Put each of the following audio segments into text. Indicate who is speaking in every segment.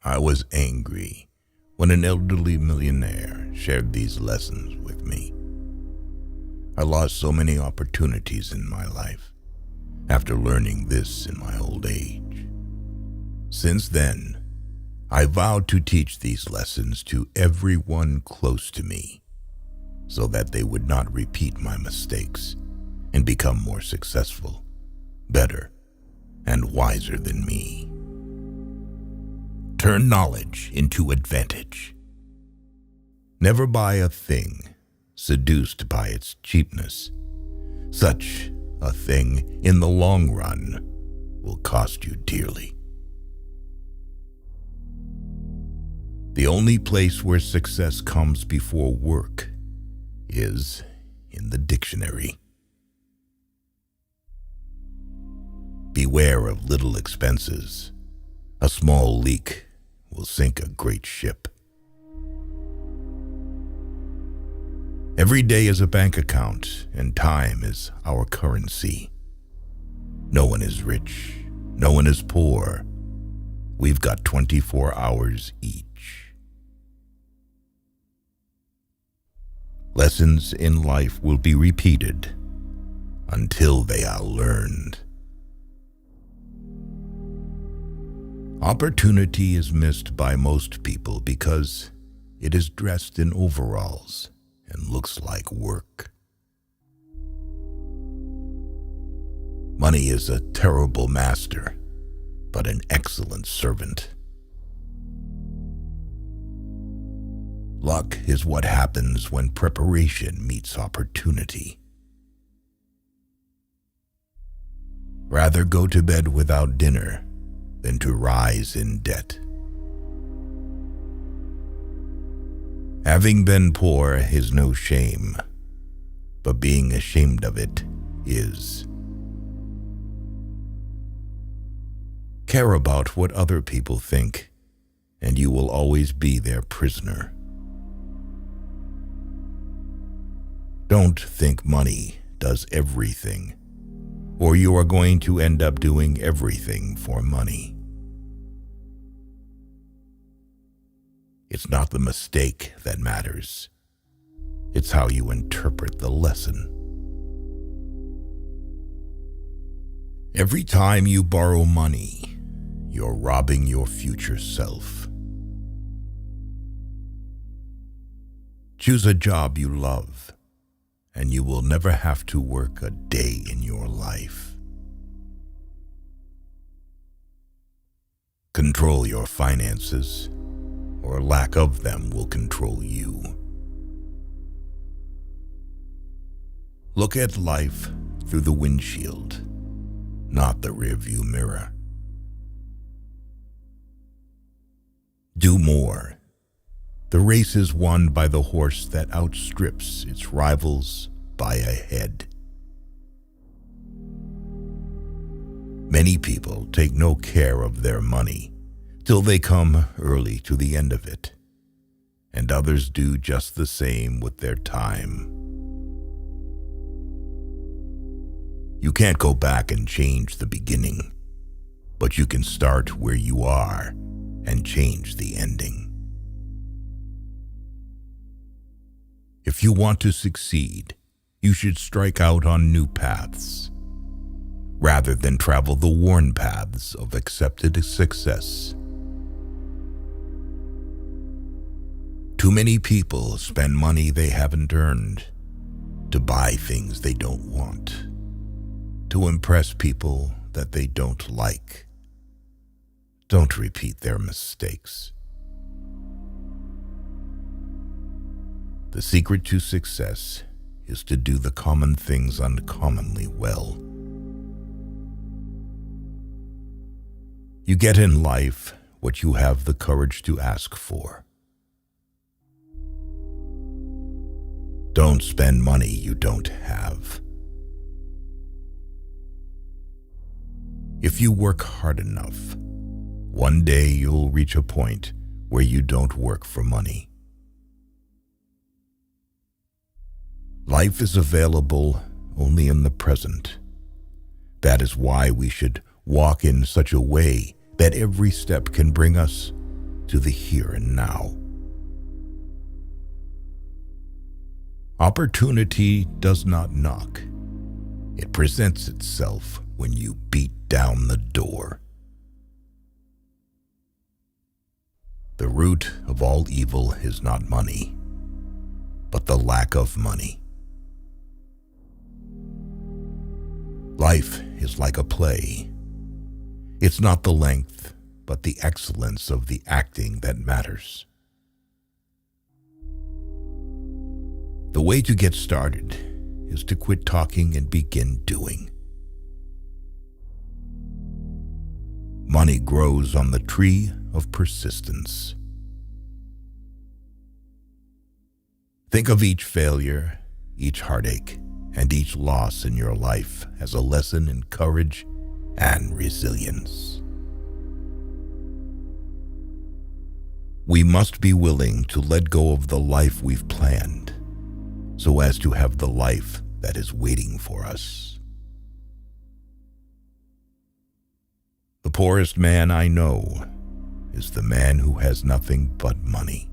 Speaker 1: I was angry when an elderly millionaire shared these lessons with me. I lost so many opportunities in my life after learning this in my old age. Since then, I vowed to teach these lessons to everyone close to me so that they would not repeat my mistakes and become more successful, better, and wiser than me. Turn knowledge into advantage. Never buy a thing seduced by its cheapness. Such a thing, in the long run, will cost you dearly. The only place where success comes before work is in the dictionary. Beware of little expenses. A small leak will sink a great ship. Every day is a bank account, and time is our currency. No one is rich. No one is poor. We've got 24 hours each. Lessons in life will be repeated until they are learned. Opportunity is missed by most people because it is dressed in overalls and looks like work. Money is a terrible master, but an excellent servant. Luck is what happens when preparation meets opportunity. Rather go to bed without dinner than to rise in debt. Having been poor is no shame, but being ashamed of it is. Care about what other people think, and you will always be their prisoner. Don't think money does everything, or you are going to end up doing everything for money. It's not the mistake that matters. It's how you interpret the lesson. Every time you borrow money, you're robbing your future self. Choose a job you love, and you will never have to work a day in your life. Control your finances, or lack of them will control you. Look at life through the windshield, not the rearview mirror. Do more. The race is won by the horse that outstrips its rivals by a head. Many people take no care of their money till they come early to the end of it, and others do just the same with their time. You can't go back and change the beginning, but you can start where you are and change the ending. If you want to succeed, you should strike out on new paths, rather than travel the worn paths of accepted success. Too many people spend money they haven't earned to buy things they don't want, to impress people that they don't like. Don't repeat their mistakes. The secret to success is to do the common things uncommonly well. You get in life what you have the courage to ask for. Don't spend money you don't have. If you work hard enough, one day you'll reach a point where you don't work for money. Life is available only in the present. That is why we should walk in such a way that every step can bring us to the here and now. Opportunity does not knock. It presents itself when you beat down the door. The root of all evil is not money, but the lack of money. Life is like a play. It's not the length, but the excellence of the acting that matters. The way to get started is to quit talking and begin doing. Money grows on the tree of persistence. Think of each failure, each heartache, and each loss in your life as a lesson in courage and resilience. We must be willing to let go of the life we've planned so as to have the life that is waiting for us. The poorest man I know is the man who has nothing but money.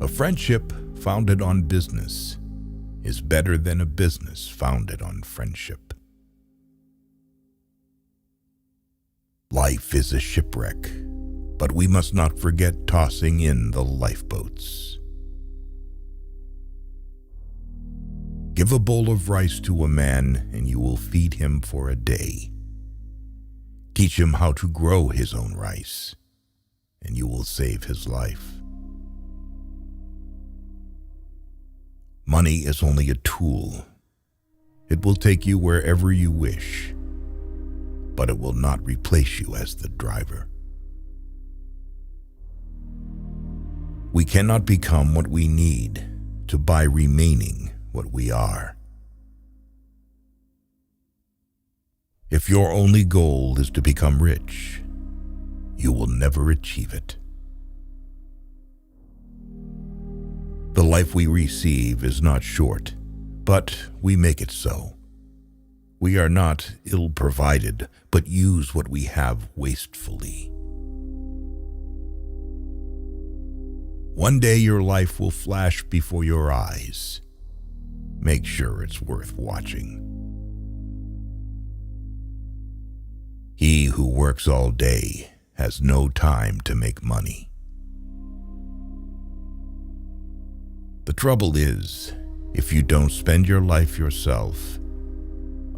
Speaker 1: A friendship founded on business is better than a business founded on friendship. Life is a shipwreck, but we must not forget tossing in the lifeboats. Give a bowl of rice to a man and you will feed him for a day. Teach him how to grow his own rice and you will save his life. Money is only a tool. It will take you wherever you wish, but it will not replace you as the driver. We cannot become what we need to buy remaining what we are. If your only goal is to become rich, you will never achieve it. The life we receive is not short, but we make it so. We are not ill-provided, but use what we have wastefully. One day your life will flash before your eyes. Make sure it's worth watching. He who works all day has no time to make money. The trouble is, if you don't spend your life yourself,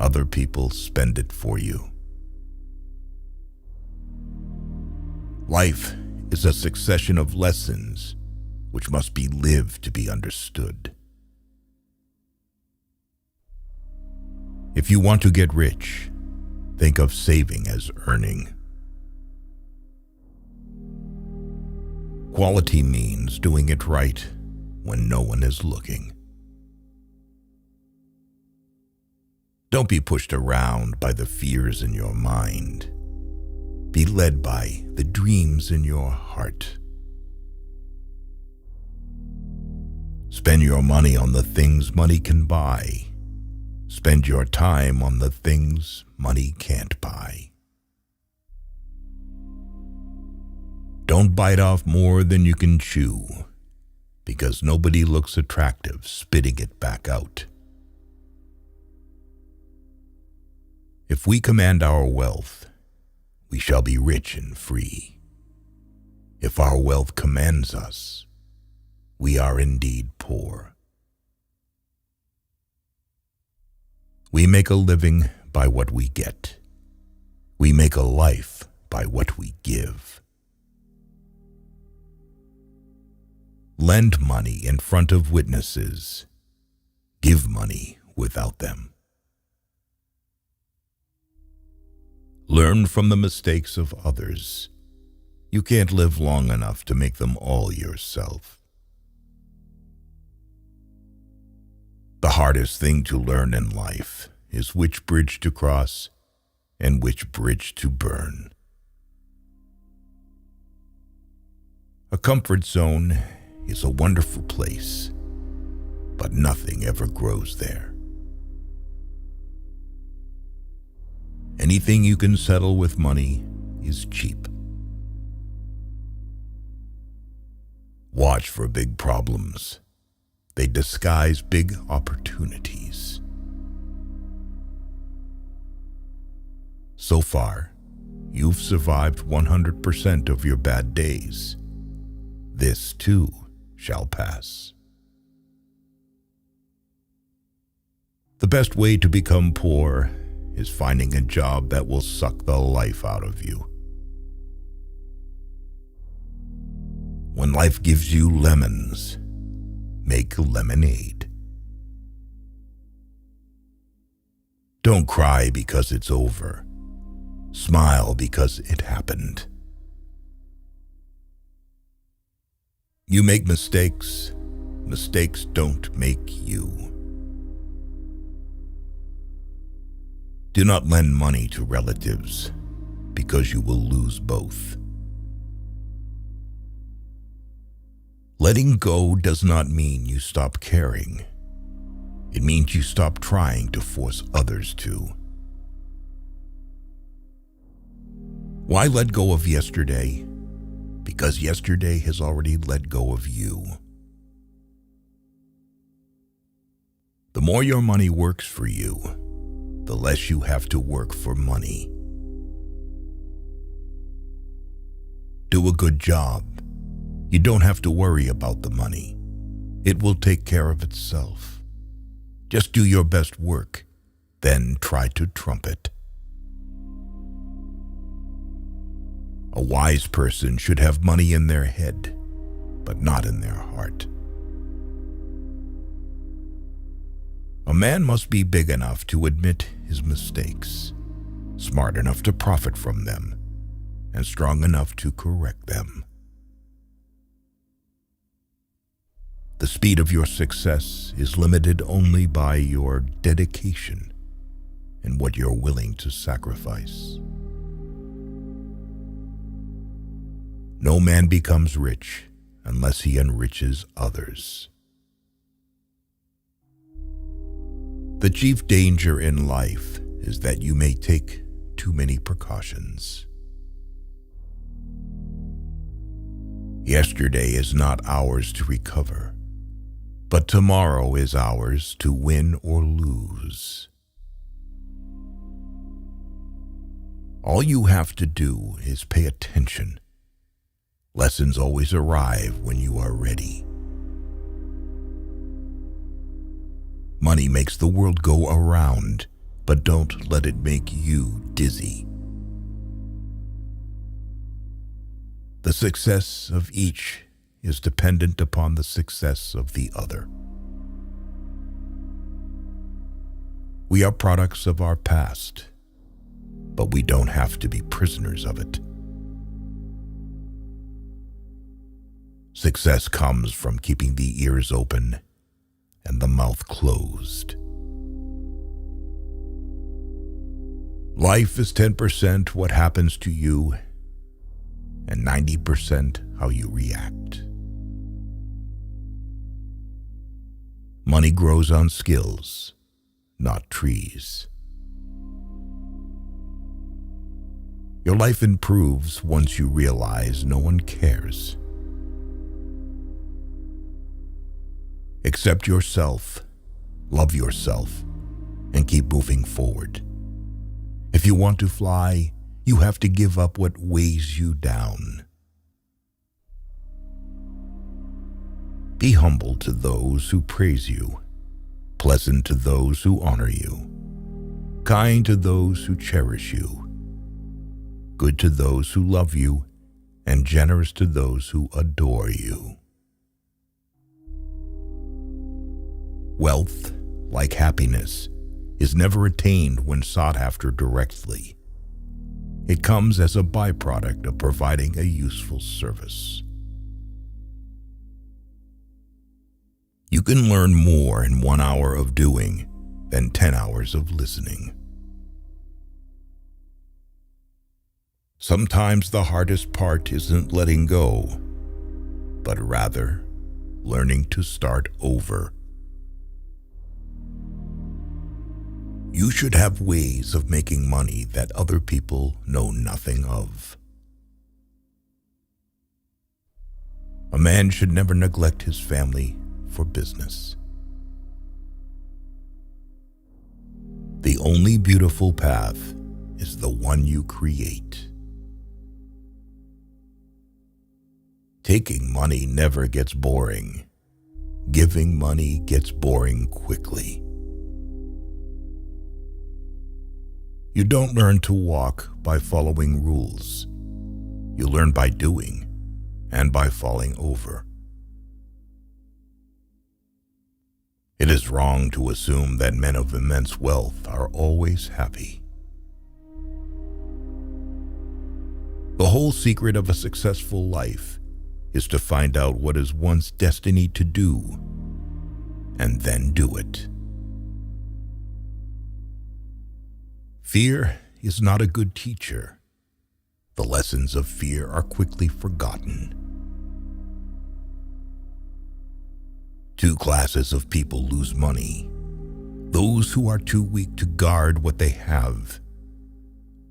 Speaker 1: other people spend it for you. Life is a succession of lessons which must be lived to be understood. If you want to get rich, think of saving as earning. Quality means doing it right when no one is looking. Don't be pushed around by the fears in your mind. Be led by the dreams in your heart. Spend your money on the things money can buy. Spend your time on the things money can't buy. Don't bite off more than you can chew, because nobody looks attractive spitting it back out. If we command our wealth, we shall be rich and free. If our wealth commands us, we are indeed poor. We make a living by what we get. We make a life by what we give. Lend money in front of witnesses. Give money without them. Learn from the mistakes of others. You can't live long enough to make them all yourself. The hardest thing to learn in life is which bridge to cross and which bridge to burn. A comfort zone is a wonderful place, but nothing ever grows there. Anything you can settle with money is cheap. Watch for big problems. They disguise big opportunities. So far, you've survived 100% of your bad days. This too shall pass. The best way to become poor is finding a job that will suck the life out of you. When life gives you lemons, make lemonade. Don't cry because it's over. Smile because it happened. You make mistakes. Mistakes don't make you. Do not lend money to relatives because you will lose both. Letting go does not mean you stop caring. It means you stop trying to force others to. Why let go of yesterday? Because yesterday has already let go of you. The more your money works for you, the less you have to work for money. Do a good job. You don't have to worry about the money. It will take care of itself. Just do your best work, then try to trump it. A wise person should have money in their head, but not in their heart. A man must be big enough to admit his mistakes, smart enough to profit from them, and strong enough to correct them. The speed of your success is limited only by your dedication and what you're willing to sacrifice. No man becomes rich unless he enriches others. The chief danger in life is that you may take too many precautions. Yesterday is not ours to recover, but tomorrow is ours to win or lose. All you have to do is pay attention. Lessons always arrive when you are ready. Money makes the world go around, but don't let it make you dizzy. The success of each is dependent upon the success of the other. We are products of our past, but we don't have to be prisoners of it. Success comes from keeping the ears open and the mouth closed. Life is 10% what happens to you and 90% how you react. Money grows on skills, not trees. Your life improves once you realize no one cares. Accept yourself, love yourself, and keep moving forward. If you want to fly, you have to give up what weighs you down. Be humble to those who praise you, pleasant to those who honor you, kind to those who cherish you, good to those who love you, and generous to those who adore you. Wealth, like happiness, is never attained when sought after directly. It comes as a byproduct of providing a useful service. You can learn more in 1 hour of doing than 10 hours of listening. Sometimes the hardest part isn't letting go, but rather learning to start over. You should have ways of making money that other people know nothing of. A man should never neglect his family for business. The only beautiful path is the one you create. Taking money never gets boring. Giving money gets boring quickly. You don't learn to walk by following rules. You learn by doing and by falling over. It is wrong to assume that men of immense wealth are always happy. The whole secret of a successful life is to find out what is one's destiny to do and then do it. Fear is not a good teacher. The lessons of fear are quickly forgotten. Two classes of people lose money: those who are too weak to guard what they have,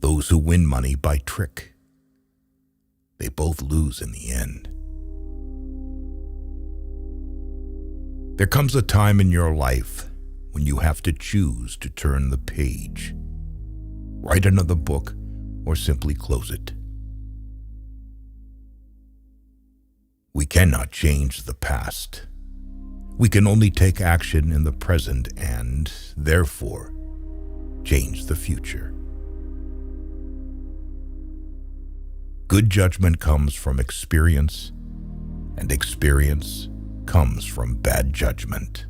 Speaker 1: those who win money by trick. They both lose in the end. There comes a time in your life when you have to choose to turn the page, write another book, or simply close it. We cannot change the past. We can only take action in the present and, therefore, change the future. Good judgment comes from experience, and experience comes from bad judgment.